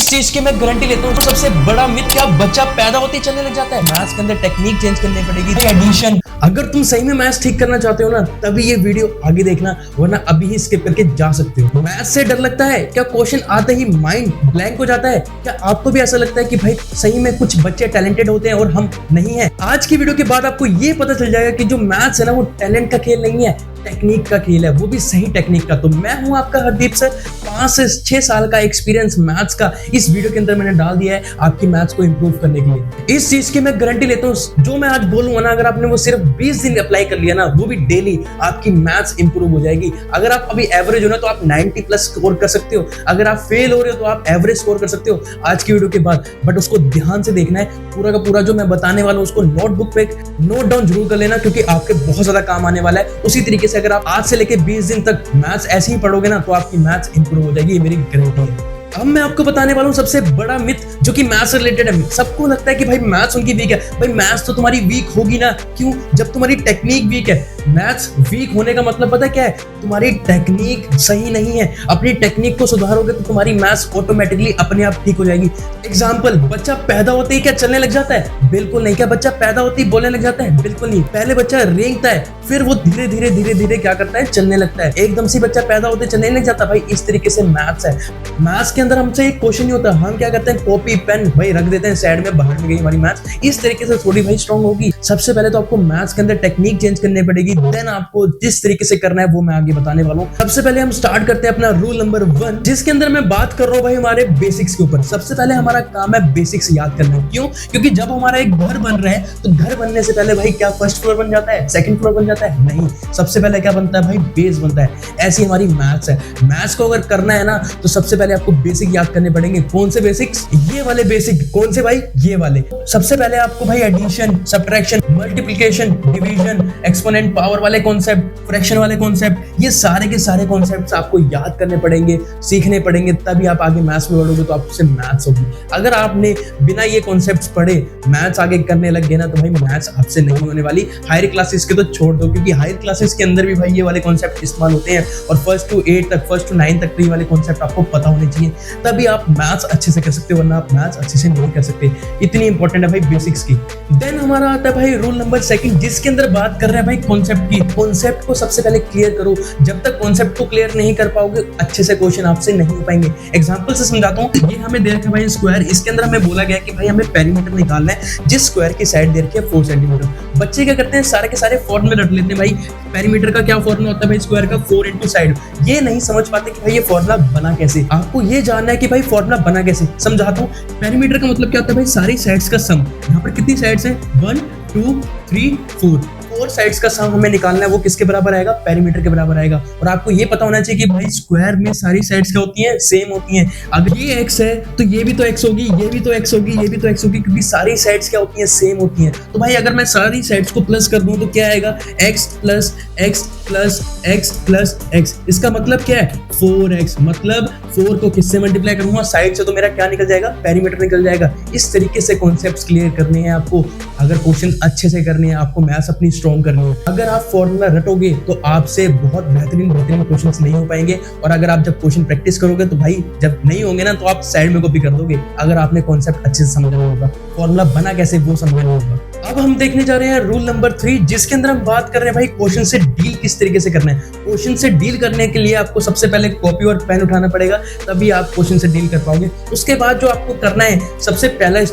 इस चीज की मैं गारंटी लेता हूँ। सबसे बड़ा मिथ क्या बच्चा पैदा होते ही चलने लग जाता है। मैथ्स के अंदर टेक्निक चेंज करनी पड़ेगी, एडिशन। अगर तुम सही में मैथ्स ठीक करना चाहते हो ना, तभी ये वीडियो आगे देखना, वरना अभी ही स्किप करके जा सकते हो। मैथ्स से डर लगता है क्या? क्वेश्चन आते ही माइंड ब्लैंक हो जाता है क्या? आपको भी ऐसा लगता है कि भाई सही में कुछ बच्चे टैलेंटेड होते हैं और हम नहीं है? आज की वीडियो के बाद आपको ये पता चल जाएगा कि जो मैथ्स है ना, वो टैलेंट का खेल नहीं है, टेक्निक का खेल है, वो भी सही टेक्निक का। तो मैं हूं आपका हरदीप सर। 5 से 6 साल का एक्सपीरियंस मैथ्स का इस वीडियो के अंदर मैंने डाल दिया है आपकी मैथ्स को इंप्रूव करने के लिए। इस चीज की मैं गारंटी लेता हूं, जो मैं आज बोलूंगा ना, अगर आपने वो सिर्फ 20 दिन अप्लाई कर लिया ना, वो भी डेली, आपकी मैथ्स इंप्रूव हो जाएगी। अगर आप अभी एवरेज हो ना, तो आप 90 प्लस स्कोर कर सकते हो। अगर आप फेल हो रहे हो तो आप एवरेज स्कोर कर सकते हो आज की वीडियो के बाद। बट उसको ध्यान से देखना है, पूरा का पूरा जो मैं बताने वाला हूं उसको नोटबुक पे नोट डाउन जरूर कर लेना, क्योंकि आपके बहुत ज्यादा काम आने वाला है। उसी तरीके से अगर आप आज से लेके 20 दिन तक मैथ्स ऐसे ही पढ़ोगे ना, तो आपकी मैथ्स इंप्रूव हो जाएगी। ये मेरी गारंटी है। अब मैं आपको बताने वाला हूं सबसे बड़ा मिथ जो कि मैथ्स से रिलेटेड है। सबको लगता है कि भाई मैथ्स उनकी वीक है। भाई मैथ्स तो तुम्हारी वीक होगी ना, क्यों? जब तुम्हारी टेक्निक वीक है। मैथ्स वीक होने का मतलब पता क्या है? तुम्हारी टेक्निक सही नहीं है। अपनी टेक्निक को सुधारोगे तो तुम्हारी मैथ्स ऑटोमेटिकली अपने आप ठीक हो जाएगी। एग्जाम्पल, बच्चा पैदा होते ही क्या चलने लग जाता है? बिल्कुल नहीं। क्या बच्चा पैदा होते ही बोलने लग जाता है? बिल्कुल नहीं। पहले बच्चा रेंगता है, फिर वो धीरे धीरे क्या करता है? चलने लगता है। एकदम से बच्चा पैदा होते चलने लग जाता। भाई इस तरीके से मैथ्स है। मैथ्स के अंदर हमसे एक क्वेश्चन नहीं होता, हम क्या करते हैं? कॉपी पेन भाई रख देते हैं साइड में, बाहर में गई हमारी मैथ्स। इस तरीके से थोड़ी भाई स्ट्रांग होगी। सबसे पहले तो आपको मैथ्स के अंदर टेक्निक चेंज करनी पड़ेगी, देन आपको जिस तरीके से करना है वो मैं आगे बताने वाला हूँ। सबसे पहले हम स्टार्ट करते हैं अपना रूल नंबर 1, जिसके अंदर मैं बात कर रहा हूँ भाई हमारे बेसिक्स के ऊपर। सबसे पहले हमारा काम है बेसिक्स याद करना। क्यों? क्योंकि जब हमारा एक घर बन रहा है, तो घर बनने से पहले भाई क्या फर्स्ट फ्लोर बन जाता है, सेकंड फ्लोर बन जाता है? नहीं। सबसे पहले क्या बनता है भाई? बेस बनता है। ऐसी हमारी मैथ्स है। मैथ्स को अगर करना है ना, तो सबसे पहले आपको बेसिक याद करने पड़ेंगे। कौन से बेसिक्स? ये वाले बेसिक। कौन से भाई? ये वाले। सबसे पहले आपको भाई addition, subtraction, multiplication, division, exponent, power वाले कॉन्सेप्ट, फ्रैक्शन वाले कॉन्सेप्ट, ये सारे के सारे कॉन्सेप्ट्स आपको याद करने पड़ेंगे, सीखने पड़ेंगे, तभी आप आगे मैथ्स में बढ़ोगे, तो आपसे मैथ्स होगी। अगर आपने बिना ये कॉन्सेप्ट्स पढ़े मैथ्स आगे करने लग गए ना, तो भाई मैथ्स आपसे नहीं होने वाली। हायर क्लासेस के तो छोड़ दो, क्योंकि हायर क्लासेस के अंदर भी भाई ये वाले कॉन्सेप्ट इस्तेमाल होते हैं, और फर्स्ट टू 8 तक, फर्स्ट टू 9 तक ये वाले कॉन्सेप्ट आपको पता होने चाहिए, तभी आप मैथ्स अच्छे से कर सकते हो, वरना आप मैथ्स अच्छे से नहीं कर सकते। इतनी इंपॉर्टेंट है भाई बेसिक्स की। देन हमारा आता है भाई रूल नंबर 2, जिसके अंदर बात कर रहे हैं भाई कॉन्सेप्ट की। कॉन्सेप्ट को सबसे पहले क्लियर करो। जब तक कॉन्सेप्ट को क्लियर नहीं कर पाओगे, अच्छे से क्वेश्चन आपसे नहीं हो पाएंगे। एग्जांपल से समझाता हूं। ये हमें दे रखा है भाई स्क्वायर, इसके अंदर हमें बोला गया कि भाई हमें पेरीमीटर निकालना है, जिस स्क्वायर की साइड दे रखी है 4 सेंटीमीटर। बच्चे क्या करते हैं? सारे के सारे फॉर्मूले रट लेते हैं। भाई पेरीमीटर का क्या फॉर्मूला होता है भाई? स्क्वायर का 4 इंटू साइड। ये नहीं समझ पाते कि भाई ये फॉर्मूला बना कैसे। आपको ये जानना है कि भाई फॉर्मूला बना कैसे। समझाता हूं। पेरीमीटर का मतलब क्या होता है भाई? सारी साइड्स का सम। यहाँ पर कितनी साइड्स है? 1 2 3 4 साइड्स का सम हमें निकालना है। वो किसके बराबर आएगा? पेरीमीटर के बराबर आएगा। और आपको ये पता होना चाहिए कि भाई स्क्वायर में सारी साइड्स क्या होती हैं? सेम होती हैं। अगर ये x है तो ये भी तो x होगी, ये भी तो x होगी, ये भी तो x होगी, क्योंकि सारी साइड्स क्या होती हैं? सेम होती हैं। तो भाई अगर मैं सारी साइड्स को प्लस कर दूं तो क्या आएगा? x plus x plus x plus x। इसका मतलब क्या है? 4x। मतलब 4 को किससे मल्टीप्लाई करूंगा? साइड से, तो मेरा क्या निकल जाएगा? पेरीमीटर निकल जाएगा। इस तरीके से कॉन्सेप्ट्स क्लियर करने हैं आपको। अगर क्वेश्चन अच्छे से करने हैं, आपको मैथ्स अपनी स्ट्रॉन्ग करनी है। अगर आप फॉर्मूला रटोगे तो आपसे बहुत बेहतरीन क्वेश्चंस नहीं हो पाएंगे। और अगर आप जब क्वेश्चन प्रैक्टिस करोगे, तो भाई जब नहीं होंगे ना, तो आप साइड में कॉपी कर दोगे। अगर आपने कॉन्सेप्ट अच्छे से समझना होगा, फॉर्मूला बना कैसे वो समझना होगा। अब हम देखने जा रहे हैं रूल नंबर 3, जिसके अंदर हम बात कर रहे हैं भाई क्वेश्चन से डील किस तरीके से करना है। क्वेश्चन से डील करने के लिए आपको सबसे पहले कॉपी और पेन उठाना पड़ेगा, तभी आप क्वेश्चन से डील कर पाओगे। उसके बाद जो आपको करना है, सबसे पहला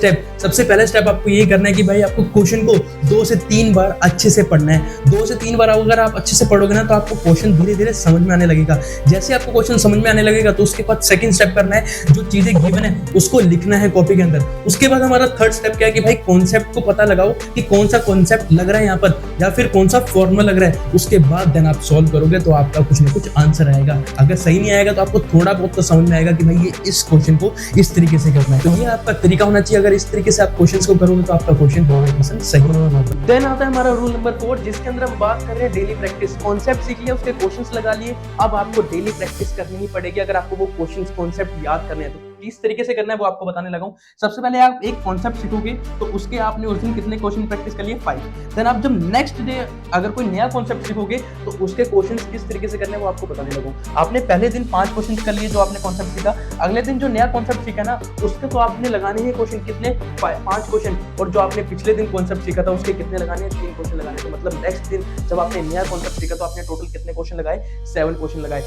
स्टेप आपको ये करना है कि भाई आपको क्वेश्चन को 2 से 3 बार अच्छे से पढ़ना है। 2 से 3 बार अगर आप अच्छे से पढ़ोगे ना, तो आपको क्वेश्चन धीरे धीरे समझ में आने लगेगा। जैसे आपको क्वेश्चन समझ में आने लगेगा, तो उसके बाद सेकंड स्टेप करना है, जो चीजें गिवन है उसको लिखना है कॉपी के अंदर। उसके बाद हमारा थर्ड स्टेप क्या है कि भाई कॉन्सेप्ट को पता लगाओ कि कौन सा कॉन्सेप्ट लग रहा है यहाँ पर, या फिर कौन सा फॉर्मूला लग रहा है। उसके बाद देन आप सॉल्व करोगे, तो आपका कुछ ना कुछ आंसर आएगा। अगर सही नहीं आएगा, तो आपको थोड़ा बहुत तो समझ में आएगा कि भाई ये इस क्वेश्चन को इस तरीके से करना है। तो ये आपका तरीका होना चाहिए। अगर इस तरीके से आप क्वेश्चन को करोगे, तो आपका क्वेश्चन 100% सही होगा। देन आता है हमारा रूल नंबर 4, जिसके अंदर हम बात कर रहे हैं डेली प्रैक्टिस। कॉन्सेप्ट सीख लिया, उसके क्वेश्चंस लगा लिए, अब आपको डेली प्रैक्टिस करनी ही पड़ेगी। अगर आपको वो क्वेश्चंस कॉन्सेप्ट याद करने हैं तो किस तरीके से करना है वो आपको बताने लगा हूँ। सबसे पहले आप एक कॉन्सेप्ट सीखोगे तो उसके आपने उस दिन कितने क्वेश्चन प्रैक्टिस कर लिए 5। देन आप जब नेक्स्ट डे अगर कोई नया कॉन्सेप्ट सीखोगे तो उसके क्वेश्चन किस तरीके से करने हैं वो आपको बताने लगा हूँ। आपने पहले दिन 5 क्वेश्चन कर लिए जो आपने कॉन्सेप्ट सीखा, अगले दिन जो नया कॉन्सेप्ट सीखा ना उसके तो आपने लगाने हैं क्वेश्चन कितने 5 क्वेश्चन, और जो आपने पिछले दिन कॉन्सेप्ट सीखा था उसके कितने लगाने हैं 3 क्वेश्चन लगाने। तो मतलब नेक्स्ट दिन जब आपने नया कॉन्सेप्ट सीखा तो आपने टोटल कितने क्वेश्चन लगाए 7 क्वेश्चन लगाए।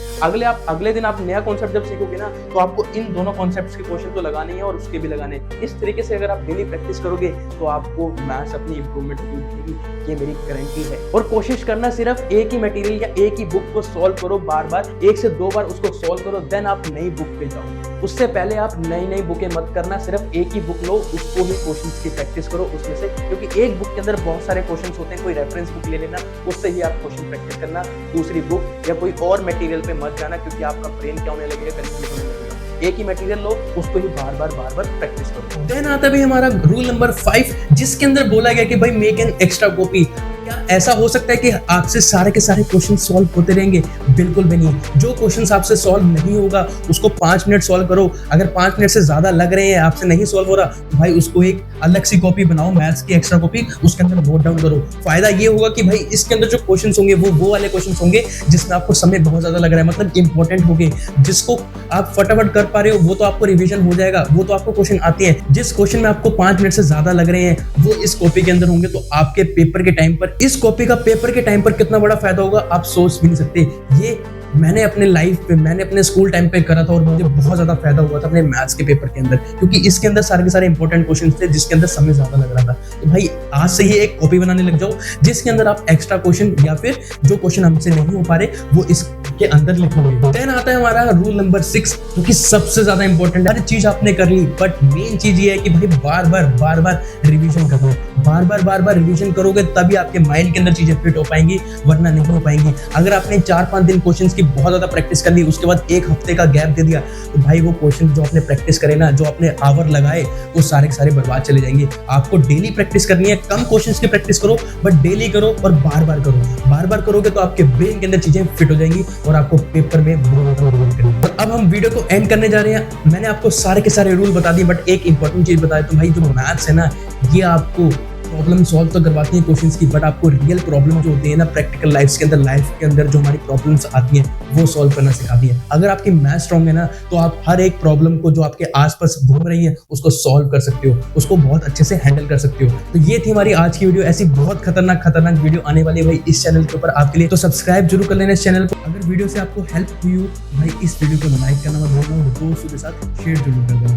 अगले दिन आप नया कॉन्सेप्ट जब सीखोगे ना तो आपको इन दोनों कॉन्सेप्ट्स के क्वेश्चन तो लगाने हैं और उसके भी लगाने। इस तरीके से अगर आप डेली प्रैक्टिस करोगे तो आपको मैथ्स अपनी इंप्रूवमेंट होगी, ये मेरी गारंटी है। और कोशिश करना सिर्फ एक ही मटेरियल या एक ही बुक को सॉल्व करो, बार बार 1 से 2 बार उसको सॉल्व करो, देन आप नई बुक पे जाओ। उससे पहले आप नई बुकें मत करना, सिर्फ एक ही बुक लो, उसको ही क्वेश्चंस की प्रैक्टिस करो उसमें से, क्योंकि एक बुक के अंदर बहुत सारे क्वेश्चंस होते हैं। कोई रेफरेंस बुक ले लेना, उससे ही आप क्वेश्चन प्रैक्टिस करना, दूसरी बुक या कोई और मटेरियल पे मत जाना, क्योंकि आपका ब्रेन क्या होने लगेगा, कंफ्यूज होने लगेगा। एक ही मटेरियल लो, उसको ही बार बार प्रैक्टिस करो। देन आता है हमारा रूल नंबर 5, जिसके अंदर बोला गया कि भाई मेक एन एक्स्ट्रा कॉपी। क्या ऐसा हो सकता है कि आपसे सारे के सारे क्वेश्चन सॉल्व होते रहेंगे? बिल्कुल भी नहीं। जो क्वेश्चंस आपसे सॉल्व नहीं होगा उसको 5 मिनट सॉल्व करो। अगर 5 मिनट से ज्यादा लग रहे हैं, आपसे नहीं सॉल्व हो रहा, तो भाई उसको एक अलग सी कॉपी बनाओ, मैथ्स की एक्स्ट्रा कॉपी, उसके अंदर नोट डाउन करो। फायदा ये होगा कि भाई इसके अंदर जो क्वेश्चंस होंगे वो वाले क्वेश्चंस होंगे जिसमें आपको समय बहुत ज्यादा लग रहा है, मतलब इंपॉर्टेंट होंगे, जिसको आप फटाफट कर पा रहे हो वो तो आपको रिवीजन हो जाएगा, वो तो आपको क्वेश्चन आते हैं। जिस क्वेश्चन में आपको 5 मिनट से ज्यादा लग रहे हैं वो इस कॉपी के अंदर होंगे, तो आपके पेपर के टाइम पर इस कॉपी का पेपर के टाइम पर कितना बड़ा फायदा होगा आप सोच भी नहीं सकते। ये मैंने अपने लाइफ पे, मैंने अपने स्कूल टाइम पे करा था और मुझे बहुत ज्यादा फायदा हुआ था अपने मैथ्स के पेपर के अंदर, क्योंकि इसके अंदर सारे के सारे इंपॉर्टेंट क्वेश्चन थे जिसके अंदर समय ज्यादा लग रहा था। तो भाई आज से ही एक कॉपी बनाने लग जाओ जिसके अंदर आप एक्स्ट्रा क्वेश्चन या फिर जो क्वेश्चन हमसे नहीं हो पा रहे वो इसके अंदर लिखोगे। देन आता है हमारा रूल नंबर 6, जो कि सबसे ज्यादा इंपॉर्टेंट है। हर चीज आपने कर ली, बट मेन चीज ये है कि भाई बार बार रिविजन करो। बार बार रिवीजन करोगे तभी आपके माइंड के अंदर चीजें फिट हो पाएंगी, वरना नहीं हो पाएंगी। अगर आपने 4-5 दिन क्वेश्चंस की बहुत ज्यादा प्रैक्टिस कर ली, उसके बाद 1 हफ्ते का गैप दे दिया, तो भाई वो क्वेश्चन जो आपने प्रैक्टिस करे ना, जो आपने आवर लगाए, वो सारे के सारे बर्बाद चले जाएंगे। आपको डेली प्रैक्टिस करनी है, कम क्वेश्चंस की प्रैक्टिस करो बट डेली करो और बार बार करो। बार बार करोगे तो आपके ब्रेन के अंदर चीजें फिट हो जाएंगी और आपको पेपर में अब हम वीडियो को एंड करने जा रहे हैं। मैंने आपको सारे के सारे रूल बता दिए, बट एक इंपॉर्टेंट चीज बताया, तो भाई जो मैथ्स है ना, ये आपको प्रॉब्लम सॉल्व तो करवाती है क्वेश्चंस की, बट आपको रियल प्रॉब्लम जो होती है ना प्रैक्टिकल लाइफ के अंदर जो हमारी प्रॉब्लम्स आती हैं वो सॉल्व करना सिखाती है। अगर आपकी मैथ स्ट्रांग है ना तो आप हर एक प्रॉब्लम को जो आपके आसपास घूम रही है उसको सॉल्व कर सकते हो, उसको बहुत अच्छे से हैंडल कर सकते हो। तो ये थी हमारी आज की वीडियो। ऐसी बहुत खतरनाक वीडियो आने वाली है भाई इस चैनल के ऊपर आपके लिए, तो सब्सक्राइब जरूर कर लेना इस चैनल को। अगर वीडियो से आपको हेल्प हुई हो भाई इस वीडियो को लाइक करना मत भूलना और दोस्तों के साथ शेयर जरूर कर देना।